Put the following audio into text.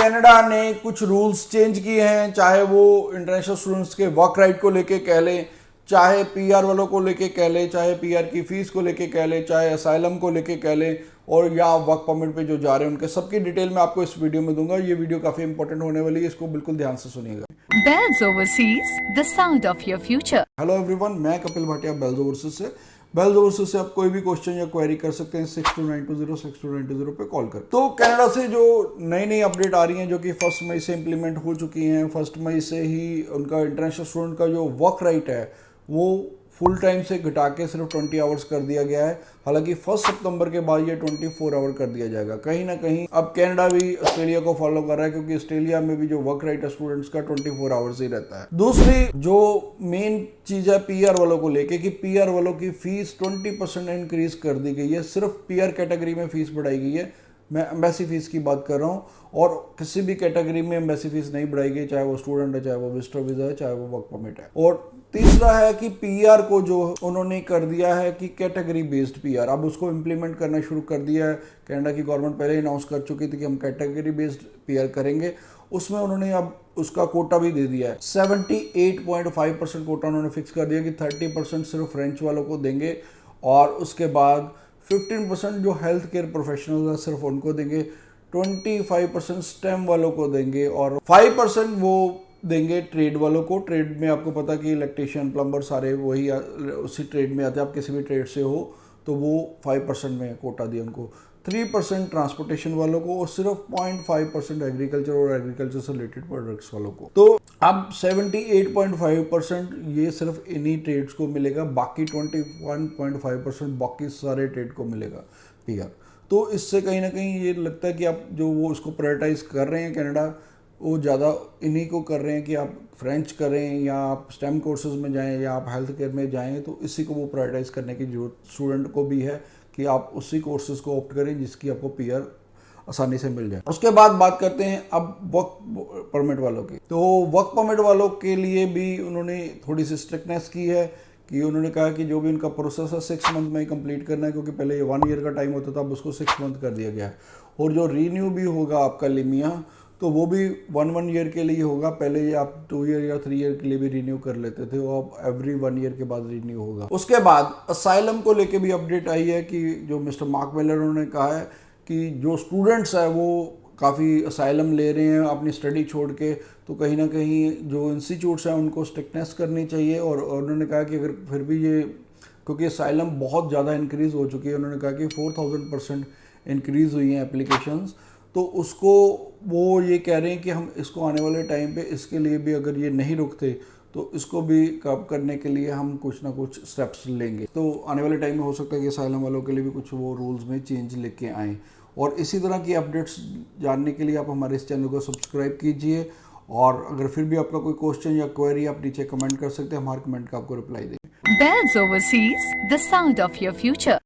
Canada ने कुछ rules change किए हैं, चाहे वो इंटरनेशनल स्टूडेंट्स के वर्क राइट को लेके कह लें, चाहे पीआर वालों को लेके कह लें, चाहे पीआर की फीस को लेके कह लें, चाहे असाइलम को लेके कह लें, और या वर्क परमिट पे जो जा रहे हैं उनके सबकी डिटेल मैं आपको इस वीडियो में दूंगा। ये वीडियो काफी इंपॉर्टेंट होने वाली है, इसको बिल्कुल ध्यान से सुनिएगा। Bells Overseas, the sound of your future. Hello everyone, मैं कपिल भाटिया बेल्स ओवरसीज से। बेल्स ओवरसीज से आप कोई भी क्वेश्चन या क्वेरी कर सकते हैं 6292062920 पे कॉल कर। तो कनाडा से जो नई नई अपडेट आ रही हैं जो कि 1 मई से इंप्लीमेंट हो चुकी हैं, 1 मई से ही उनका इंटरनेशनल स्टूडेंट का जो वर्क राइट है वो फुल टाइम से घटा के सिर्फ 20 आवर्स कर दिया गया है। हालांकि 1 सितंबर के बाद ये 24 आवर कर दिया जाएगा। कहीं ना कहीं अब कनाडा भी ऑस्ट्रेलिया को फॉलो कर रहा है, क्योंकि ऑस्ट्रेलिया में भी जो वर्क राइट है स्टूडेंट्स का 24 आवर्स ही रहता है। दूसरी जो मेन चीज है पीआर वालों को लेके कि पीआर वालों की फीस 20% इंक्रीज कर दी गई है। सिर्फ पीआर कैटेगरी में फीस बढ़ाई गई है, मैं एम्बेसी फीस की बात कर रहा हूँ, और किसी भी कैटेगरी में एम्बेसी फीस नहीं बढ़ाई गई, चाहे वो स्टूडेंट है, चाहे वो विजिटर वीजा है, चाहे वो वर्क परमिट है। और तीसरा है कि पीआर को जो उन्होंने कर दिया है कि कैटेगरी बेस्ड पीआर, अब उसको इम्प्लीमेंट करना शुरू कर दिया है। कनाडा की गवर्नमेंट पहले ही अनाउंस कर चुकी थी कि हम कैटेगरी बेस्ड पीआर करेंगे, उसमें उन्होंने अब उसका कोटा भी दे दिया है। 78.5% कोटा उन्होंने फिक्स कर दिया कि 30% सिर्फ फ्रेंच वालों को देंगे, और उसके बाद 15% जो हेल्थ केयर प्रोफेशनल है सिर्फ उनको देंगे, 25% स्टेम वालों को देंगे, और 5% वो देंगे ट्रेड वालों को। ट्रेड में आपको पता कि इलेक्ट्रिशियन, प्लम्बर सारे वही उसी ट्रेड में आते हैं। आप किसी भी ट्रेड से हो तो वो 5% में कोटा दिया उनको, 3% ट्रांसपोर्टेशन वालों को, और सिर्फ 0.5% एग्रीकल्चर और एग्रीकल्चर से रिलेटेड प्रोडक्ट्स वालों को। तो अब 78.5% ये सिर्फ इन्हीं ट्रेड्स को मिलेगा, बाकी 21.5% बाकी सारे ट्रेड को मिलेगा पीआर। तो इससे कहीं ना कहीं ये लगता है कि आप जो वो इसको प्रायोरिटाइज कर रहे हैं कनाडा, वो ज़्यादा इन्हीं को कर रहे हैं कि आप फ्रेंच करें या आप स्टेम कोर्सेज में जाएं या आप हेल्थ केयर में जाएं, तो इसी को वो प्रायोरिटाइज करने की जरूरत स्टूडेंट को भी है कि आप उसी कोर्सेज को ऑप्ट करें जिसकी आपको पीआर आसानी से मिल जाए। उसके बाद बात करते हैं अब वर्क परमिट वालों की। तो वर्क परमिट वालों के लिए भी उन्होंने थोड़ी सी स्ट्रिक्टनेस की है कि उन्होंने कहा कि जो भी उनका प्रोसेस है 6 मंथ में ही कंप्लीट करना है, क्योंकि पहले ये 1 ईयर का टाइम होता था, अब उसको 6 मंथ कर दिया गया है। और जो रीन्यू भी होगा आपका लिमिया, तो वो भी 1 ईयर के लिए होगा। पहले ये आप 2 ईयर या 3 ईयर के लिए भी रिन्यू कर लेते थे, वो अब एवरी 1 ईयर के बाद रिन्यू होगा। उसके बाद असाइलम को लेके भी अपडेट आई है कि जो मिस्टर मार्क वेलर उन्होंने कहा है कि जो स्टूडेंट्स है वो काफ़ी असाइलम ले रहे हैं अपनी स्टडी छोड़ के, तो कहीं ना कहीं जो इंस्टीट्यूट्स हैं उनको स्ट्रिक्टनेस करनी चाहिए। और उन्होंने कहा कि अगर फिर भी ये, क्योंकि असाइलम बहुत ज़्यादा इंक्रीज़ हो चुकी है, उन्होंने कहा कि 4000% इंक्रीज़ हुई हैं एप्लीकेशंस, तो उसको वो ये कह रहे हैं कि हम इसको आने वाले टाइम पे इसके लिए भी अगर ये नहीं रुकते तो इसको भी कब करने के लिए हम कुछ ना कुछ स्टेप्स लेंगे। तो आने वाले टाइम में हो सकता है कि असाइलम वालों के लिए भी कुछ वो रूल्स में चेंज लेके आएँ। और इसी तरह की अपडेट्स जानने के लिए आप हमारे इस चैनल को सब्सक्राइब कीजिए, और अगर फिर भी आपका कोई क्वेश्चन या क्वेरी आप नीचे कमेंट कर सकते हैं, हमारे कमेंट का आपको रिप्लाई देंगे। Bells Overseas, the sound of your future.